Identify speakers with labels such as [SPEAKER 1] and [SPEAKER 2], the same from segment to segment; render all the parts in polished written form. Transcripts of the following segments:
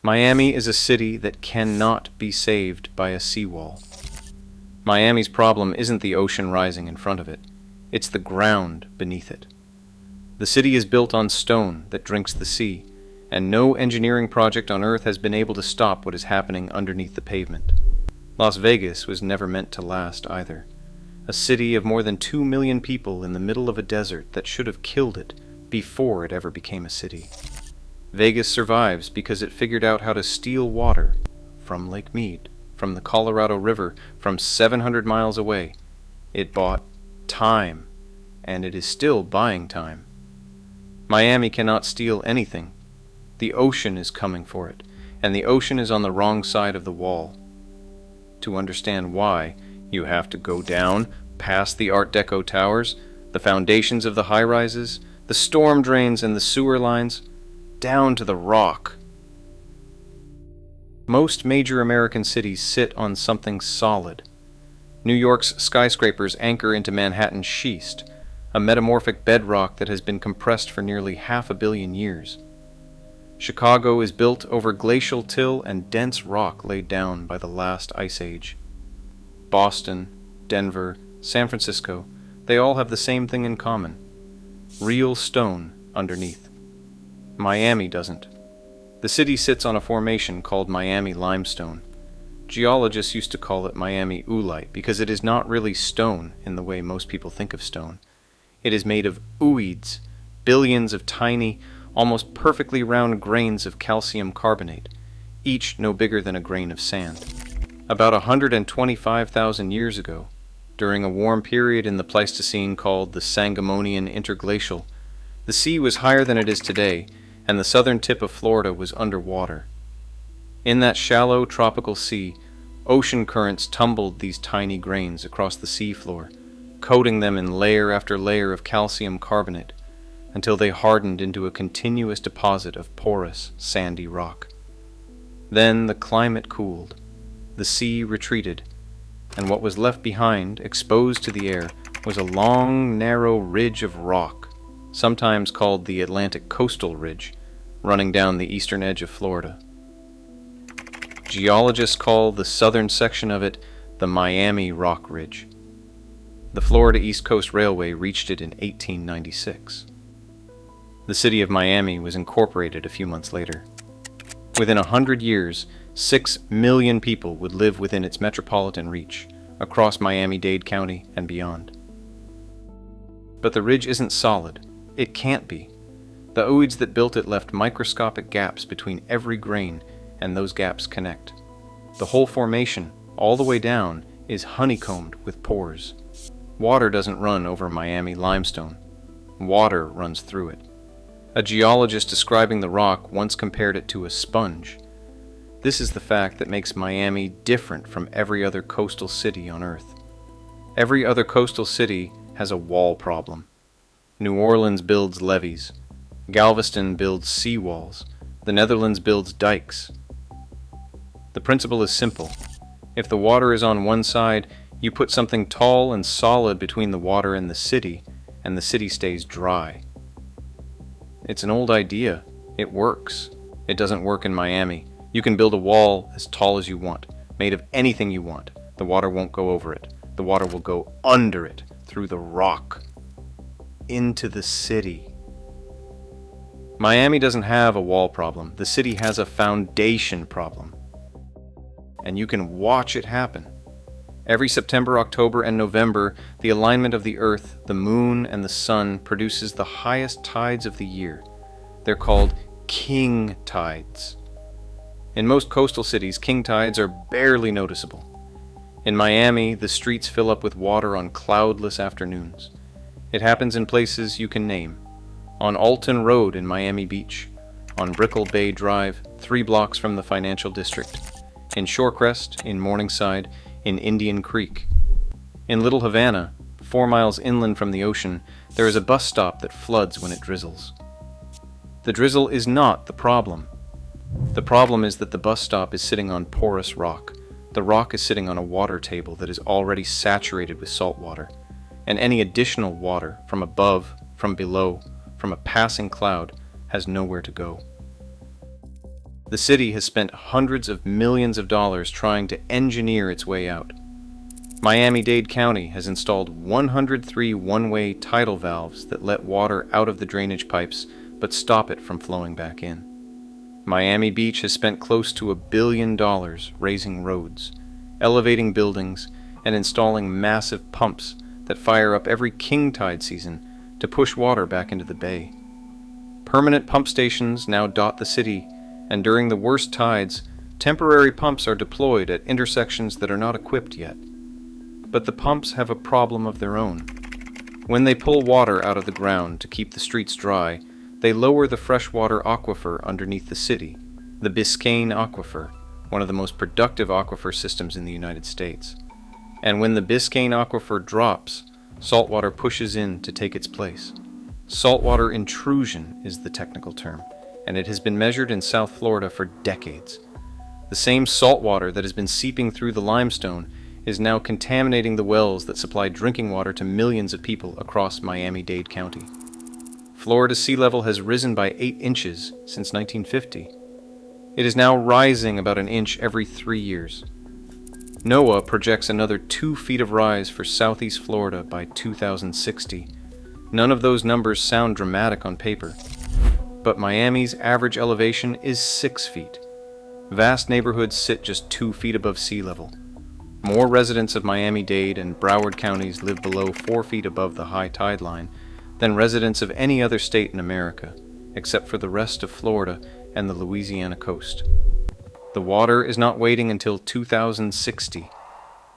[SPEAKER 1] Miami is a city that cannot be saved by a seawall. Miami's problem isn't the ocean rising in front of it, it's the ground beneath it. The city is built on stone that drinks the sea, and no engineering project on Earth has been able to stop what is happening underneath the pavement. Las Vegas was never meant to last either. A city of more than 2 million people in the middle of a desert that should have killed it before it ever became a city. Vegas survives because it figured out how to steal water from Lake Mead, from the Colorado River, from 700 miles away. It bought time, and it is still buying time. Miami cannot steal anything. The ocean is coming for it, and the ocean is on the wrong side of the wall. To understand why, you have to go down, past the Art Deco towers, the foundations of the high-rises, the storm drains and the sewer lines, down to the rock. Most major American cities sit on something solid. New York's skyscrapers anchor into Manhattan's schist, a metamorphic bedrock that has been compressed for nearly 500 million years. Chicago is built over glacial till and dense rock laid down by the last ice age. Boston, Denver, San Francisco, they all have the same thing in common: real stone underneath. Miami doesn't. The city sits on a formation called Miami limestone. Geologists used to call it Miami Oolite because it is not really stone in the way most people think of stone. It is made of ooids, billions of tiny, almost perfectly round grains of calcium carbonate, each no bigger than a grain of sand. About 125,000 years ago, during a warm period in the Pleistocene called the Sangamonian Interglacial, the sea was higher than it is today, and the southern tip of Florida was underwater. In that shallow tropical sea, ocean currents tumbled these tiny grains across the seafloor, coating them in layer after layer of calcium carbonate, until they hardened into a continuous deposit of porous, sandy rock. Then the climate cooled, the sea retreated, and what was left behind, exposed to the air, was a long, narrow ridge of rock, sometimes called the Atlantic Coastal Ridge, running down the eastern edge of Florida. Geologists call the southern section of it the Miami Rock Ridge. The Florida East Coast Railway reached it in 1896. The city of Miami was incorporated a few months later. Within 100 years, 6 million people would live within its metropolitan reach, across Miami-Dade County and beyond. But the ridge isn't solid. It can't be. The ooids that built it left microscopic gaps between every grain, and those gaps connect. The whole formation, all the way down, is honeycombed with pores. Water doesn't run over Miami limestone. Water runs through it. A geologist describing the rock once compared it to a sponge. This is the fact that makes Miami different from every other coastal city on Earth. Every other coastal city has a wall problem. New Orleans builds levees. Galveston builds seawalls. The Netherlands builds dikes. The principle is simple. If the water is on one side, you put something tall and solid between the water and the city stays dry. It's an old idea. It works. It doesn't work in Miami. You can build a wall as tall as you want, made of anything you want. The water won't go over it. The water will go under it, through the rock, into the city. Miami doesn't have a wall problem. The city has a foundation problem. And you can watch it happen. Every September, October, and November, the alignment of the Earth, the Moon, and the Sun produces the highest tides of the year. They're called king tides. In most coastal cities, king tides are barely noticeable. In Miami, the streets fill up with water on cloudless afternoons. It happens in places you can name. On Alton Road in Miami Beach, on Brickell Bay Drive, 3 blocks from the financial district, in Shorecrest, in Morningside, in Indian Creek. In Little Havana, 4 miles inland from the ocean, there is a bus stop that floods when it drizzles. The drizzle is not the problem. The problem is that the bus stop is sitting on porous rock. The rock is sitting on a water table that is already saturated with salt water, and any additional water from above, from below, from a passing cloud, has nowhere to go. The city has spent hundreds of millions of dollars trying to engineer its way out. Miami-Dade County has installed 103 one-way tidal valves that let water out of the drainage pipes but stop it from flowing back in. Miami Beach has spent close to $1 billion raising roads, elevating buildings, and installing massive pumps that fire up every king tide season to push water back into the bay. Permanent pump stations now dot the city, and during the worst tides, temporary pumps are deployed at intersections that are not equipped yet. But the pumps have a problem of their own. When they pull water out of the ground to keep the streets dry, they lower the freshwater aquifer underneath the city, the Biscayne Aquifer, one of the most productive aquifer systems in the United States. And when the Biscayne Aquifer drops, saltwater pushes in to take its place. Saltwater intrusion is the technical term, and it has been measured in South Florida for decades. The same saltwater that has been seeping through the limestone is now contaminating the wells that supply drinking water to millions of people across Miami-Dade County. Florida's sea level has risen by 8 inches since 1950. It is now rising about an inch every 3 years. NOAA projects another 2 feet of rise for southeast Florida by 2060. None of those numbers sound dramatic on paper, but Miami's average elevation is 6 feet. Vast neighborhoods sit just 2 feet above sea level. More residents of Miami-Dade and Broward counties live below 4 feet above the high tide line than residents of any other state in America, except for the rest of Florida and the Louisiana coast. The water is not waiting until 2060.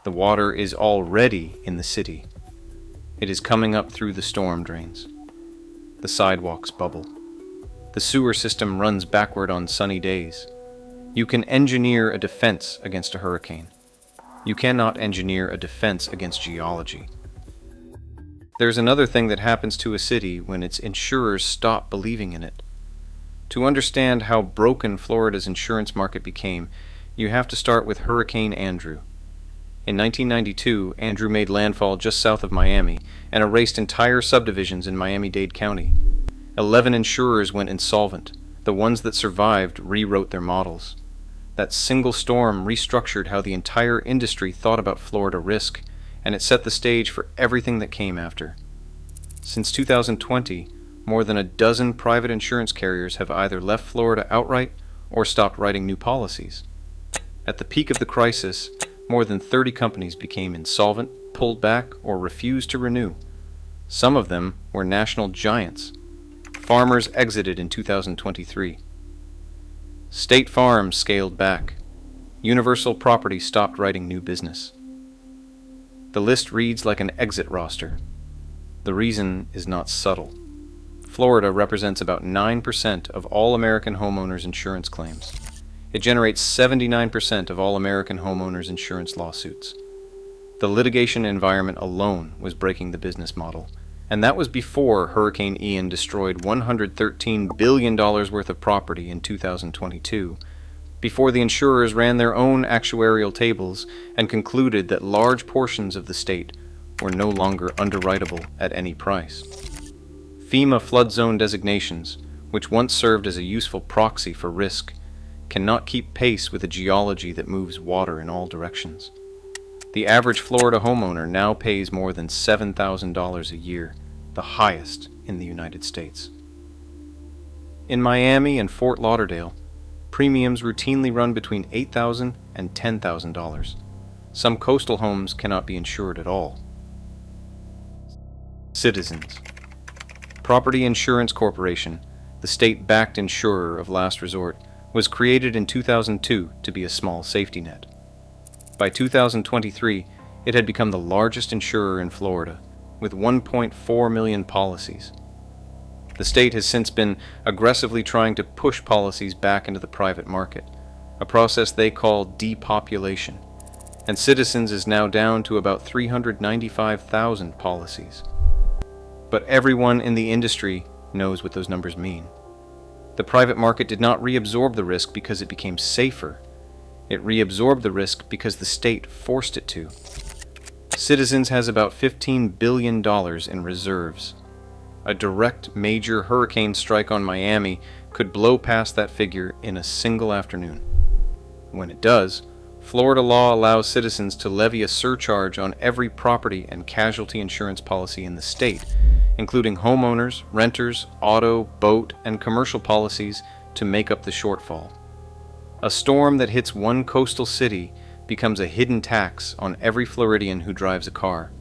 [SPEAKER 1] The water is already in the city. It is coming up through the storm drains. The sidewalks bubble. The sewer system runs backward on sunny days. You can engineer a defense against a hurricane. You cannot engineer a defense against geology. There's another thing that happens to a city when its insurers stop believing in it. To understand how broken Florida's insurance market became, you have to start with Hurricane Andrew. In 1992, Andrew made landfall just south of Miami and erased entire subdivisions in Miami-Dade County. 11 insurers went insolvent. The ones that survived rewrote their models. That single storm restructured how the entire industry thought about Florida risk, and it set the stage for everything that came after. Since 2020, more than a dozen private insurance carriers have either left Florida outright or stopped writing new policies. At the peak of the crisis, more than 30 companies became insolvent, pulled back, or refused to renew. Some of them were national giants. Farmers exited in 2023. State Farm scaled back. Universal Property stopped writing new business. The list reads like an exit roster. The reason is not subtle. Florida represents about 9% of all American homeowners' insurance claims. It generates 79% of all American homeowners' insurance lawsuits. The litigation environment alone was breaking the business model, and that was before Hurricane Ian destroyed $113 billion worth of property in 2022, before the insurers ran their own actuarial tables and concluded that large portions of the state were no longer underwritable at any price. FEMA flood zone designations, which once served as a useful proxy for risk, cannot keep pace with a geology that moves water in all directions. The average Florida homeowner now pays more than $7,000 a year, the highest in the United States. In Miami and Fort Lauderdale, premiums routinely run between $8,000 and $10,000. Some coastal homes cannot be insured at all. Citizens. Property Insurance Corporation, the state-backed insurer of last resort, was created in 2002 to be a small safety net. By 2023, it had become the largest insurer in Florida, with 1.4 million policies. The state has since been aggressively trying to push policies back into the private market, a process they call depopulation, and Citizens is now down to about 395,000 policies. But everyone in the industry knows what those numbers mean. The private market did not reabsorb the risk because it became safer. It reabsorbed the risk because the state forced it to. Citizens has about $15 billion in reserves. A direct major hurricane strike on Miami could blow past that figure in a single afternoon. When it does, Florida law allows citizens to levy a surcharge on every property and casualty insurance policy in the state, including homeowners, renters, auto, boat, and commercial policies to make up the shortfall. A storm that hits one coastal city becomes a hidden tax on every Floridian who drives a car.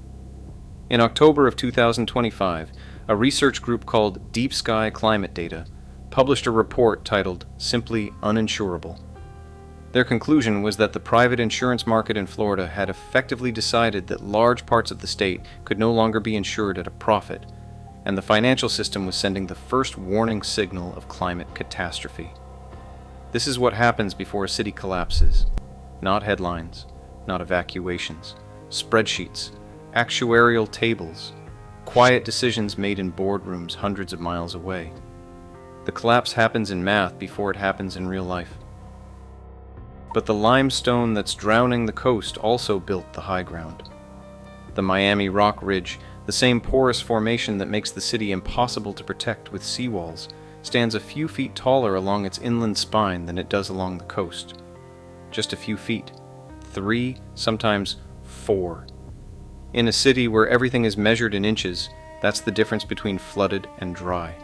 [SPEAKER 1] In October of 2025, a research group called Deep Sky Climate Data published a report titled simply Uninsurable. Their conclusion was that the private insurance market in Florida had effectively decided that large parts of the state could no longer be insured at a profit, and the financial system was sending the first warning signal of climate catastrophe. This is what happens before a city collapses. Not headlines, not evacuations, spreadsheets, actuarial tables, quiet decisions made in boardrooms hundreds of miles away. The collapse happens in math before it happens in real life. But the limestone that's drowning the coast also built the high ground. The Miami Rock Ridge, the same porous formation that makes the city impossible to protect with seawalls, stands a few feet taller along its inland spine than it does along the coast. Just a few feet. 3, sometimes 4. In a city where everything is measured in inches, that's the difference between flooded and dry.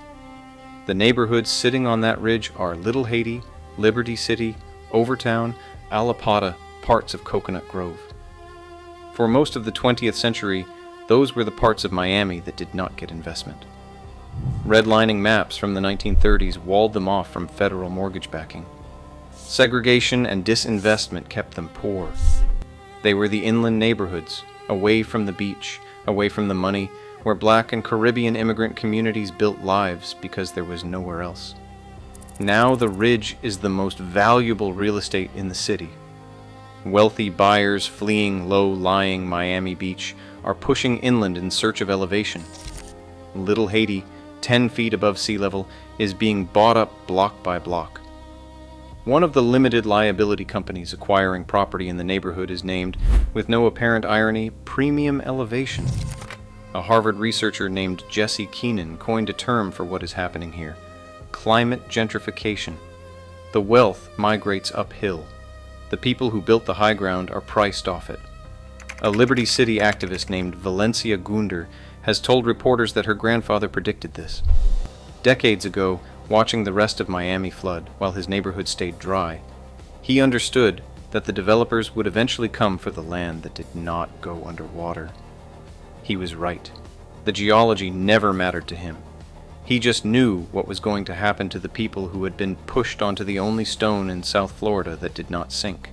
[SPEAKER 1] The neighborhoods sitting on that ridge are Little Haiti, Liberty City, Overtown, Alapata, parts of Coconut Grove. For most of the 20th century, those were the parts of Miami that did not get investment. Redlining maps from the 1930s walled them off from federal mortgage backing. Segregation and disinvestment kept them poor. They were the inland neighborhoods, away from the beach, away from the money, where Black and Caribbean immigrant communities built lives because there was nowhere else. Now the ridge is the most valuable real estate in the city. Wealthy buyers fleeing low-lying Miami Beach are pushing inland in search of elevation. Little Haiti, 10 feet above sea level, is being bought up block by block. One of the limited liability companies acquiring property in the neighborhood is named, with no apparent irony, Premium Elevation. A Harvard researcher named Jesse Keenan coined a term for what is happening here: climate gentrification. The wealth migrates uphill. The people who built the high ground are priced off it. A Liberty City activist named Valencia Gunder has told reporters that her grandfather predicted this. Decades ago, watching the rest of Miami flood while his neighborhood stayed dry, he understood that the developers would eventually come for the land that did not go underwater. He was right. The geology never mattered to him. He just knew what was going to happen to the people who had been pushed onto the only stone in South Florida that did not sink.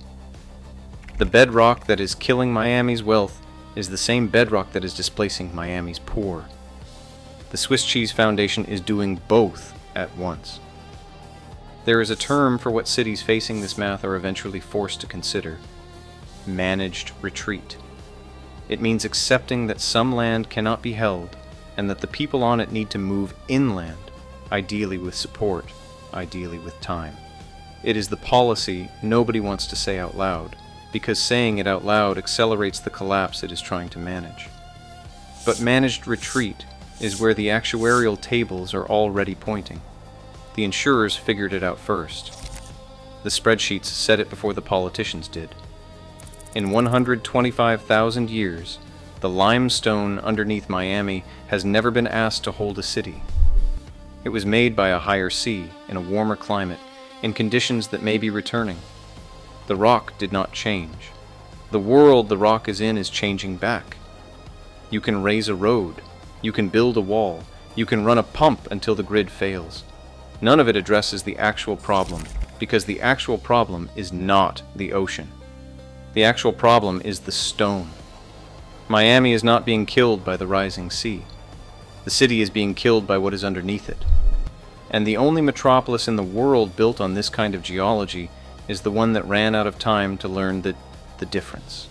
[SPEAKER 1] The bedrock that is killing Miami's wealth is the same bedrock that is displacing Miami's poor. The Swiss Cheese Foundation is doing both at once. There is a term for what cities facing this math are eventually forced to consider: managed retreat. It means accepting that some land cannot be held and that the people on it need to move inland, ideally with support, ideally with time. It is the policy nobody wants to say out loud, because saying it out loud accelerates the collapse it is trying to manage. But managed retreat is where the actuarial tables are already pointing. The insurers figured it out first. The spreadsheets said it before the politicians did. In 125,000 years, the limestone underneath Miami has never been asked to hold a city. It was made by a higher sea, in a warmer climate, in conditions that may be returning. The rock did not change. The world the rock is in is changing back. You can raise a road. You can build a wall. You can run a pump until the grid fails. None of it addresses the actual problem, because the actual problem is not the ocean. The actual problem is the stone. Miami is not being killed by the rising sea. The city is being killed by what is underneath it. And the only metropolis in the world built on this kind of geology is the one that ran out of time to learn the difference.